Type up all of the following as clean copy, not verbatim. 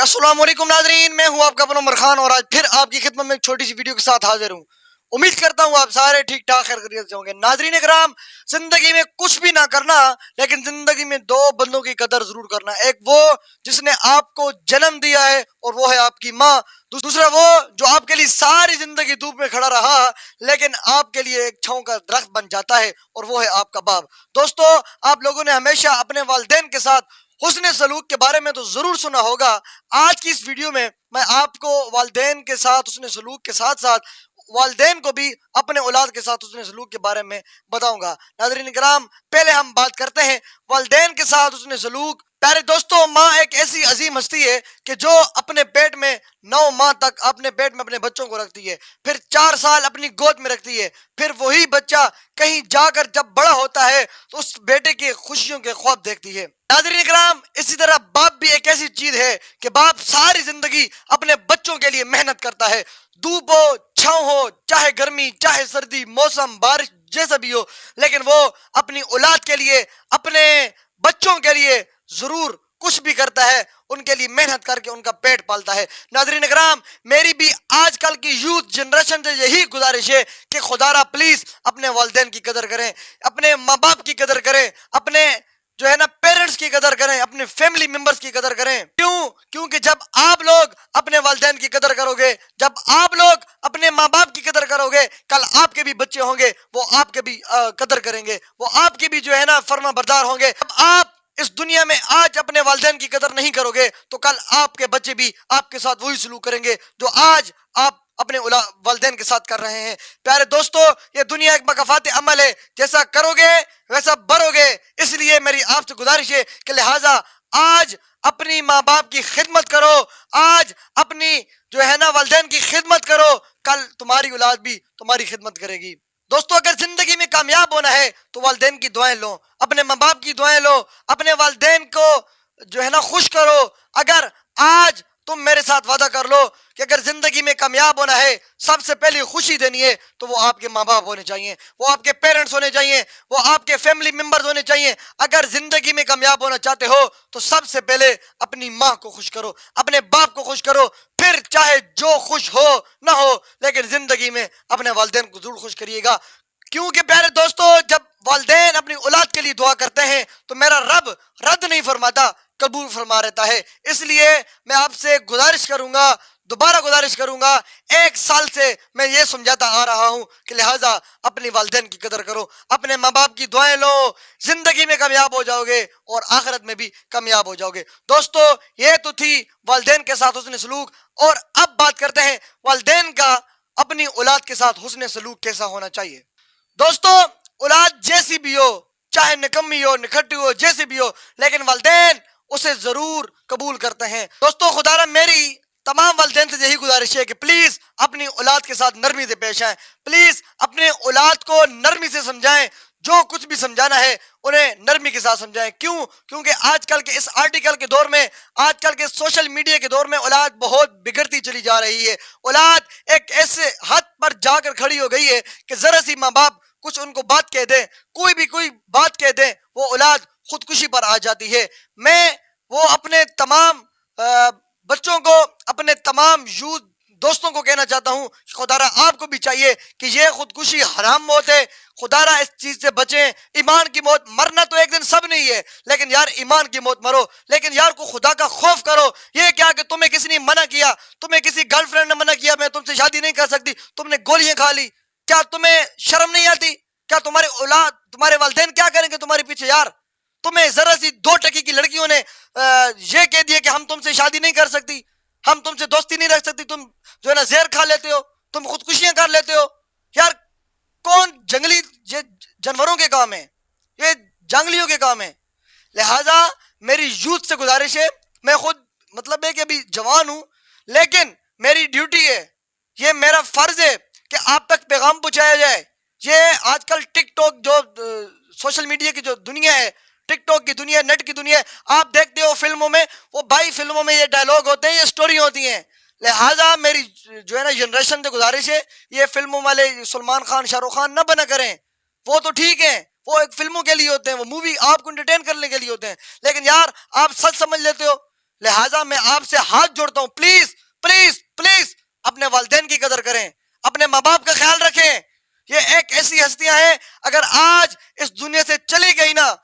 अस्सलाम वालेकुम नाजरीन, मैं हूं आपका अपना उमर खान और आज फिर आपकी खिदमत में एक छोटी सी वीडियो के साथ हाजिर हूं। उम्मीद करता हूं आप सारे ठीक ठाक खैरियत से होंगे। नाजरीन इकराम, जिंदगी में कुछ भी ना करना, लेकिन जिंदगी में दो बंदों की कदर जरूर करना। एक वो जिसने आपको जन्म दिया है और वो है आपकी माँ। दूसरा वो जो आपके लिए सारी जिंदगी धूप में खड़ा रहा लेकिन आपके लिए एक छांव का दरख्त बन जाता है और वो है आपका बाप। दोस्तों, आप लोगों ने हमेशा अपने वालिदैन के साथ हुस्न सलूक के बारे में तो जरूर सुना होगा। आज की इस वीडियो में मैं आपको वालिदैन के साथ हुस्न सलूक के साथ साथ वालिदैन को भी अपने औलाद के साथ हुस्न सलूक के बारे में बताऊंगा। नाज़रीन किराम, पहले हम बात करते हैं वालिदैन के साथ हुस्न सलूक। प्यारे दोस्तों, माँ एक ऐसी अजीम हस्ती है कि जो अपने पेट में 9 माह तक अपने पेट में अपने बच्चों को रखती है, फिर 4 साल अपनी गोद में रखती है, फिर वही बच्चा कहीं जाकर जब बड़ा होता है तो उस बेटे की खुशियों के ख्वाब देखती है। नाज़रीन इकराम, इसी तरह बाप भी एक ऐसी चीज है कि बाप सारी जिंदगी अपने बच्चों के लिए मेहनत करता है। धूप हो, छांव हो, चाहे गर्मी, चाहे सर्दी, मौसम, बारिश जैसा भी हो, लेकिन वो अपनी औलाद के लिए, अपने बच्चों के लिए जरूर कुछ भी करता है, उनके लिए मेहनत करके उनका पेट पालता है। नाज़रीन इकराम, मेरी भी आजकल की यूथ जनरेशन से यही गुजारिश है कि खुदारा प्लीज अपने वालिदैन की कदर करें, अपने माँ बाप की कदर करें, अपने जो है ना पेरेंट्स की कदर करें, अपने फैमिली मेंबर्स की कदर करें। क्योंकि जब आप लोग अपने वालिदैन की कदर करोगे, जब आप लोग अपने माँ बाप की कदर करोगे, कल आपके भी बच्चे होंगे, वो आपके भी कदर करेंगे, वो आपके भी जो है ना फर्मा बरदार होंगे। अब आप इस दुनिया में आज अपने वालिदैन की कदर नहीं करोगे तो कल आपके बच्चे भी आपके साथ वही सलूक करेंगे जो आज आप अपने वालिदैन के साथ कर रहे हैं। प्यारे दोस्तों, ये दुनिया एक मकफात अमल है, जैसा करोगे वैसा भरोगे। इसलिए मेरी आपसे गुजारिश है कि लिहाजा आज अपनी माँ बाप की खिदमत करो, आज अपनी जो है ना वालिदैन की खिदमत करो, कल तुम्हारी औलाद भी तुम्हारी खिदमत करेगी। दोस्तों, अगर जिंदगी में कामयाब होना है तो वालिदैन की दुआएं लो, अपने माँ बाप की दुआएं लो, अपने वालिदैन को जो है ना खुश करो। अगर आज तुम मेरे साथ वादा कर लो कि अगर जिंदगी में कामयाब होना है, सबसे पहले खुशी देनी है, तो वो आपके माँ बाप होने चाहिए, वो आपके पेरेंट्स होने चाहिए, वो आपके फैमिली मेंबर्स होने चाहिए। अगर जिंदगी में कामयाब होना चाहते हो तो सबसे पहले अपनी माँ को खुश करो, अपने बाप को खुश करो, फिर चाहे जो खुश हो ना हो, लेकिन जिंदगी में अपने वालिदैन को जरूर खुश करिएगा। क्योंकि प्यारे दोस्तों, जब वालिदैन अपनी औलाद के लिए दुआ करते हैं तो मेरा रब रद्द नहीं फरमाता, कबूल फरमा रहता है। इसलिए मैं आपसे गुजारिश करूंगा, दोबारा गुजारिश करूंगा, 1 साल से मैं ये समझाता आ रहा हूं कि लिहाजा अपनी वालिदैन की कदर करो, अपने माँ बाप की दुआएं लो, जिंदगी में कामयाब हो जाओगे और आखिरत में भी कामयाब हो जाओगे। दोस्तों, ये तो थी वालिदैन के साथ हुस्न सलूक, और अब बात करते हैं वालिदैन का अपनी औलाद के साथ हुस्न सलूक कैसा होना चाहिए। दोस्तों, औलाद जैसी भी हो, चाहे निकम्मी हो, निखट्टी हो, जैसी भी हो, लेकिन वालिदैन उसे जरूर कबूल करते हैं। दोस्तों, खुदारा मेरी तमाम वालिदैन से यही गुजारिश है कि प्लीज अपनी औलाद के साथ नरमी से पेश आए, प्लीज अपने औलाद को नरमी से समझाएं, जो कुछ भी समझाना है उन्हें नरमी के साथ समझाएं। क्यों? क्योंकि आजकल के इस आर्टिकल के दौर में, आजकल के सोशल मीडिया के दौर में औलाद बहुत बिगड़ती चली जा रही है। औलाद एक ऐसे हद पर जाकर खड़ी हो गई है कि जरा सी माँ बाप कुछ उनको बात कह दे, कोई बात कह दे, वो औलाद खुदकुशी पर आ जाती है। मैं वो अपने तमाम बच्चों को, अपने तमाम यूथ दोस्तों को कहना चाहता हूं कि खुदारा आपको भी चाहिए कि ये खुदकुशी हराम मौत है, खुदारा इस चीज से बचें। ईमान की मौत मरना तो एक दिन सब नहीं है, लेकिन यार ईमान की मौत मरो, लेकिन यार को खुदा का खौफ करो। ये क्या कि तुम्हें किसी ने मना किया, तुम्हें किसी गर्लफ्रेंड ने मना किया मैं तुमसे शादी नहीं कर सकती, तुमने गोलियां खा ली, क्या तुम्हें शर्म नहीं आती? क्या तुम्हारे औलाद, तुम्हारे वालिदैन क्या करेंगे तुम्हारे पीछे? यार तुम्हें जरा सी 2 टकी की लड़कियों ने ये कह दिया कि हम तुमसे शादी नहीं कर सकती, हम तुमसे दोस्ती नहीं रख सकती, तुम जो है ना जहर खा लेते हो, तुम खुदकुशियां कर लेते हो। यार कौन जंगली, ये जानवरों के काम है, ये जंगलियों के काम है। लिहाजा मेरी यूथ से गुजारिश है, मैं खुद मतलब है कि अभी जवान हूं, लेकिन मेरी ड्यूटी है, ये मेरा फर्ज है कि आप तक पैगाम पहुंचाया जाए। ये आजकल टिकटॉक जो सोशल मीडिया की जो दुनिया है, टिकटॉक की दुनिया, नेट की दुनिया, आप देखते हो फिल्मों में, वो भाई फिल्मों में ये डायलॉग होते हैं, ये स्टोरी होती हैं। लिहाजा मेरी जो है ना जनरेशन से गुजारिश है, ये फिल्मों वाले सलमान खान, शाहरुख खान ना बना करें। वो तो ठीक है, वो एक फिल्मों के लिए होते हैं, वो मूवी आपको एंटरटेन करने के लिए होते हैं, लेकिन यार आप सच समझ लेते हो, لہٰذا میں آپ سے ہاتھ جوڑتا ہوں، پلیز پلیز پلیز اپنے والدین کی قدر کریں، اپنے ماں باپ کا خیال رکھیں. یہ ایک ایسی ہستیاں ہیں، اگر آج اس دنیا سے چلی گئی نا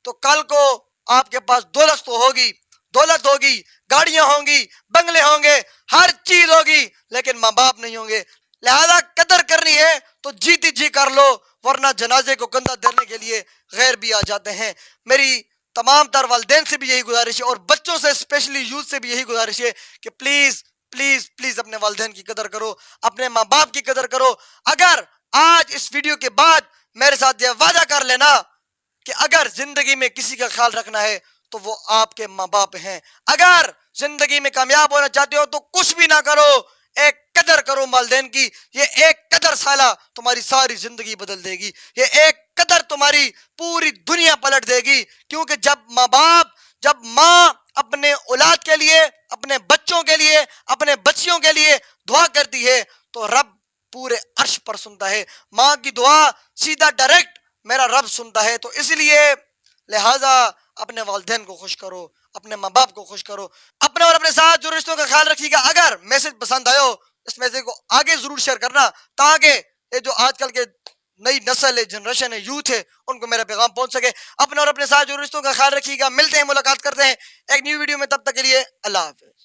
تو کل کو آپ کے پاس دولت تو ہوگی، دولت ہوگی، گاڑیاں ہوں گی، بنگلے ہوں گے، ہر چیز ہوگی، لیکن ماں باپ نہیں ہوں گے. لہذا قدر کرنی ہے تو جیتی جی کر لو، ورنہ جنازے کو کندھا دینے کے لیے غیر بھی آ جاتے ہیں. میری تمام تر والدین سے بھی یہی گزارش ہے، اور بچوں سے اسپیشلی یوتھ سے بھی یہی گزارش ہے کہ پلیز پلیز پلیز اپنے والدین کی قدر کرو، اپنے ماں باپ کی قدر کرو. اگر آج اس ویڈیو کے بعد میرے ساتھ یہ وعدہ کر لینا کہ اگر زندگی میں کسی کا خیال رکھنا ہے تو وہ آپ کے ماں باپ ہیں. اگر زندگی میں کامیاب ہونا چاہتے ہو تو کچھ بھی نہ کرو، ایک قدر کرو والدین کی. یہ ایک قدر سالہ تمہاری ساری زندگی بدل دے گی، یہ ایک قدر تمہاری پوری دنیا پلٹ دے گی. کیونکہ جب ماں اپنے اولاد کے لیے، اپنے بچوں کے لیے، اپنے بچیوں کے لیے دعا کرتی ہے تو رب پورے عرش پر سنتا ہے. ماں کی دعا سیدھا ڈائریکٹ میرا رب سنتا ہے. تو اس لیے لہٰذا اپنے والدین کو خوش کرو، اپنے ماں باپ کو خوش کرو، اپنے اور اپنے ساتھ جو رشتوں کا خیال رکھیے گا. اگر میسج پسند آئے ہو اس میسج کو آگے ضرور شیئر کرنا، تاکہ یہ جو آج کل کے نئی نسل ہے، جنریشن ہے، یوتھ ہے، ان کو میرا پیغام پہنچ سکے. اپنے اور اپنے ساتھ جو رشتوں کا خیال رکھیے گا. ملتے ہیں، ملاقات کرتے ہیں ایک نیو ویڈیو میں، تب تک کے لیے اللہ حافظ.